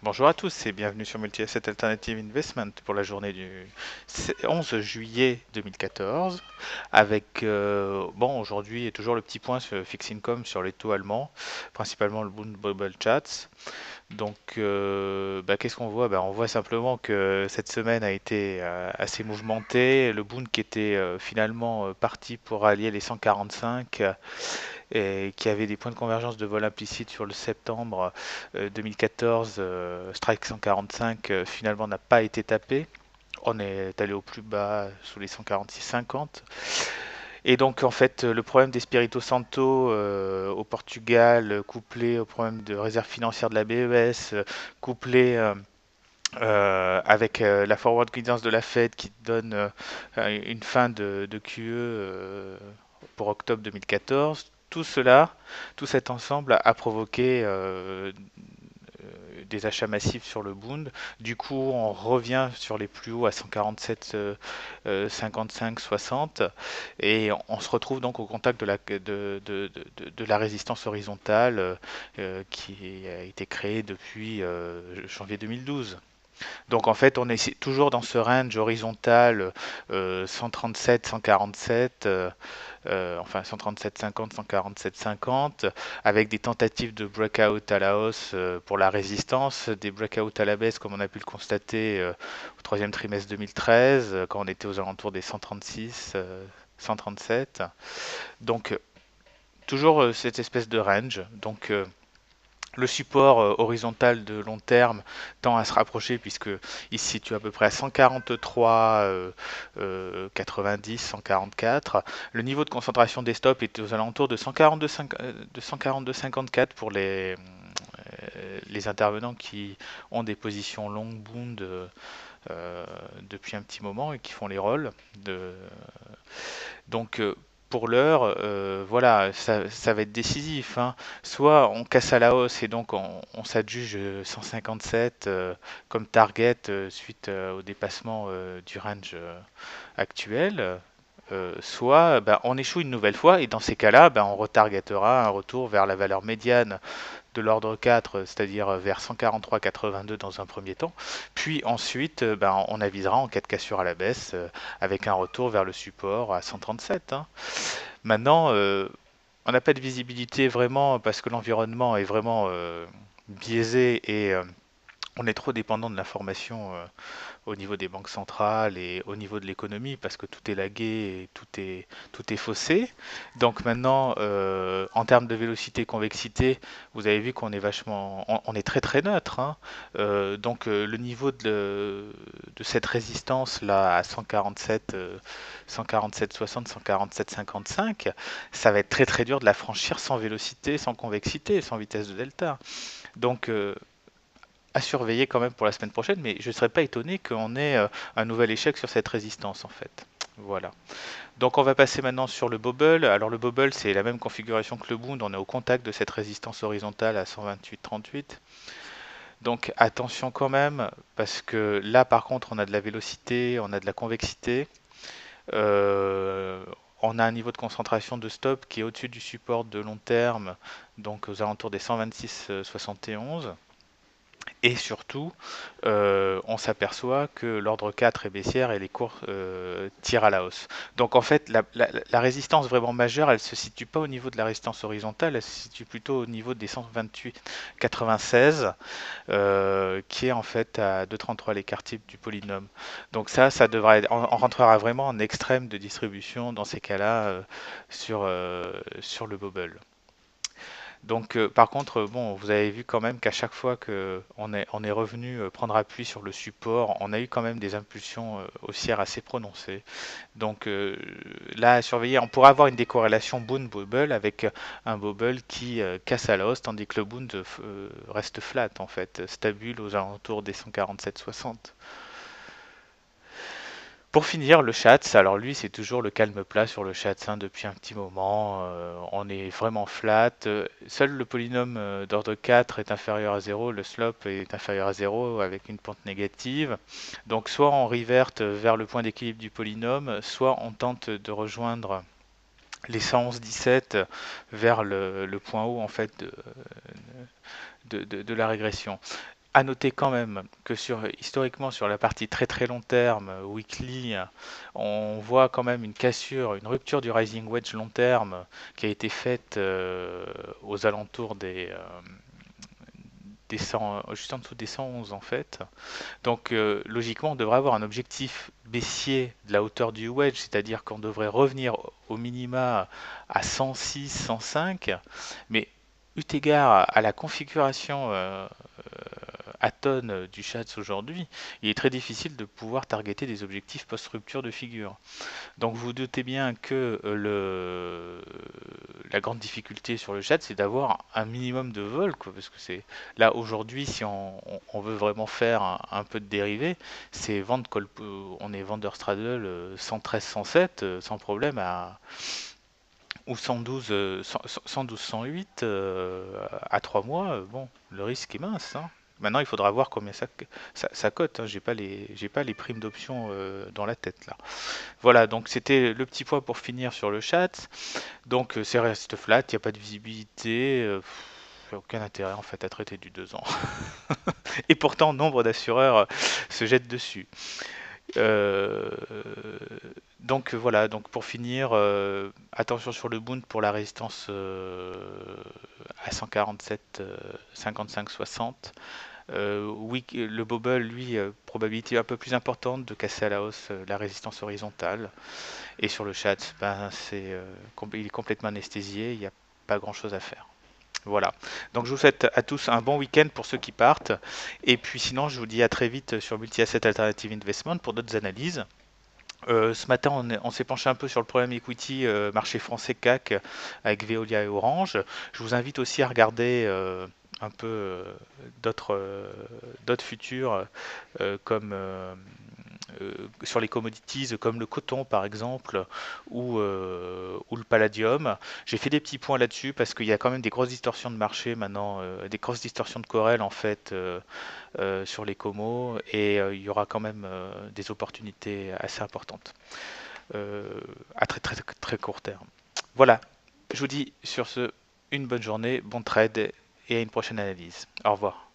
Bonjour à tous et bienvenue sur Multi-Asset Alternative Investment pour la journée du 11 juillet 2014 avec, bon, aujourd'hui est toujours le petit point sur Fixed Income sur les taux allemands, principalement le Bund Bubble Chats. Donc, qu'est-ce qu'on voit? On voit simplement que cette semaine a été assez mouvementée. Le Bund qui était finalement parti pour allier les 145 et qui avait des points de convergence de vol implicite sur le septembre 2014, Strike 145 finalement n'a pas été tapé. On est allé au plus bas sous les 146,50. Et donc en fait le problème d'Espirito Santo au Portugal, couplé au problème de réserve financière de la BES, couplé avec la forward guidance de la Fed qui donne une fin de QE pour octobre 2014, tout cela, tout cet ensemble a provoqué des achats massifs sur le Bund. Du coup, on revient sur les plus hauts à 147, 55, 60 et on se retrouve donc au contact de la résistance horizontale qui a été créée depuis janvier 2012. Donc en fait, on est toujours dans ce range horizontal 137, 147, enfin 137, 50, 147, 50, avec des tentatives de breakout à la hausse pour la résistance, des breakouts à la baisse comme on a pu le constater au troisième trimestre 2013, quand on était aux alentours des 136, 137. Donc toujours cette espèce de range. Donc le support horizontal de long terme tend à se rapprocher puisque il se situe à peu près à 143, 90, 144. Le niveau de concentration des stops est aux alentours de 142, de 142, 54 pour les intervenants qui ont des positions long bound depuis un petit moment et qui font les rolls. Donc pour l'heure, voilà, ça va être décisif, hein. Soit on casse à la hausse et donc on s'adjuge 157 comme target suite au dépassement du range actuel. Soit on échoue une nouvelle fois et dans ces cas-là, on retargetera un retour vers la valeur médiane de l'ordre 4, c'est-à-dire vers 143,82 dans un premier temps. Puis ensuite, on avisera en cas de cassure à la baisse avec un retour vers le support à 137, hein. Maintenant, on n'a pas de visibilité vraiment parce que l'environnement est vraiment biaisé et on est trop dépendant de l'information au niveau des banques centrales et au niveau de l'économie parce que tout est lagué et tout est faussé. Donc maintenant, en termes de vélocité convexité, vous avez vu qu'on est vachement, on est très très neutre, hein. Donc le niveau de cette résistance là à 147, 147 60, 147 55, ça va être très très dur de la franchir sans vélocité, sans convexité, sans vitesse de delta. Donc à surveiller quand même pour la semaine prochaine, mais je ne serais pas étonné qu'on ait un nouvel échec sur cette résistance en fait. Voilà. Donc on va passer maintenant sur le bobble. Alors le bobble c'est la même configuration que le Bund, on est au contact de cette résistance horizontale à 128,38. Donc attention quand même, parce que là par contre on a de la vélocité, on a de la convexité. On a un niveau de concentration de stop qui est au-dessus du support de long terme, donc aux alentours des 126,71. Et surtout, on s'aperçoit que l'ordre 4 est baissière et les cours tirent à la hausse. Donc en fait, la résistance vraiment majeure, elle ne se situe pas au niveau de la résistance horizontale, elle se situe plutôt au niveau des 128,96, qui est en fait à 2,33 l'écart type du polynôme. Donc ça devrait être, on rentrera vraiment en extrême de distribution dans ces cas-là sur le bubble. Donc, par contre, bon, vous avez vu quand même qu'à chaque fois que on est revenu prendre appui sur le support, on a eu quand même des impulsions haussières assez prononcées. Donc là, à surveiller, on pourrait avoir une décorrélation Bund-Bobble avec un Bobble qui casse à la hausse, tandis que le Bund reste flat en fait, stabile aux alentours des 147,60. Pour finir, le chat, alors lui, c'est toujours le calme plat sur le chat hein, depuis un petit moment. On est vraiment flat. Seul le polynôme d'ordre 4 est inférieur à zéro, le slope est inférieur à zéro avec une pente négative. Donc soit on reverte vers le point d'équilibre du polynôme, soit on tente de rejoindre les 111,17 vers le point haut en fait de la régression. À noter quand même que historiquement sur la partie très très long terme, weekly, on voit quand même une cassure, une rupture du rising wedge long terme qui a été faite aux alentours des 100, juste en dessous des 111 en fait. Donc logiquement, on devrait avoir un objectif baissier de la hauteur du wedge, c'est-à-dire qu'on devrait revenir au minima à 106, 105, mais eu égard à la configuration à tonnes du Schatz aujourd'hui, il est très difficile de pouvoir targeter des objectifs post-rupture de figure. Donc vous doutez bien que la grande difficulté sur le Schatz, c'est d'avoir un minimum de vol, quoi, parce que c'est là aujourd'hui, si on veut vraiment faire un peu de dérivé, c'est vendre on est vendeur straddle 113, 107 sans problème ou 112, 112, 108 à 3 mois, bon, le risque est mince, hein. Maintenant, il faudra voir combien ça cote, hein. J'ai pas les primes d'option dans la tête là. Voilà, donc c'était le petit point pour finir sur le chat. Donc c'est reste flat, il n'y a pas de visibilité, aucun intérêt en fait à traiter du 2 ans. Et pourtant, nombre d'assureurs se jettent dessus. Euh, donc voilà, donc pour finir, attention sur le Bund pour la résistance à 147, 55, 60. Oui, le Bobble, lui, probabilité un peu plus importante de casser à la hausse la résistance horizontale. Et sur le chat, ben, il est complètement anesthésié, il n'y a pas grand-chose à faire. Voilà. Donc je vous souhaite à tous un bon week-end pour ceux qui partent. Et puis sinon, je vous dis à très vite sur Multi-Asset Alternative Investment pour d'autres analyses. Ce matin, on s'est penché un peu sur le problème equity marché français CAC avec Veolia et Orange. Je vous invite aussi à regarder un peu d'autres d'autres futurs comme sur les commodities comme le coton par exemple ou le palladium. J'ai fait des petits points là-dessus parce qu'il y a quand même des grosses distorsions de marché maintenant, des grosses distorsions de Corel en fait sur les comos et il y aura quand même des opportunités assez importantes à très très très court terme. Voilà, je vous dis sur ce une bonne journée, bon trade et à une prochaine analyse. Au revoir.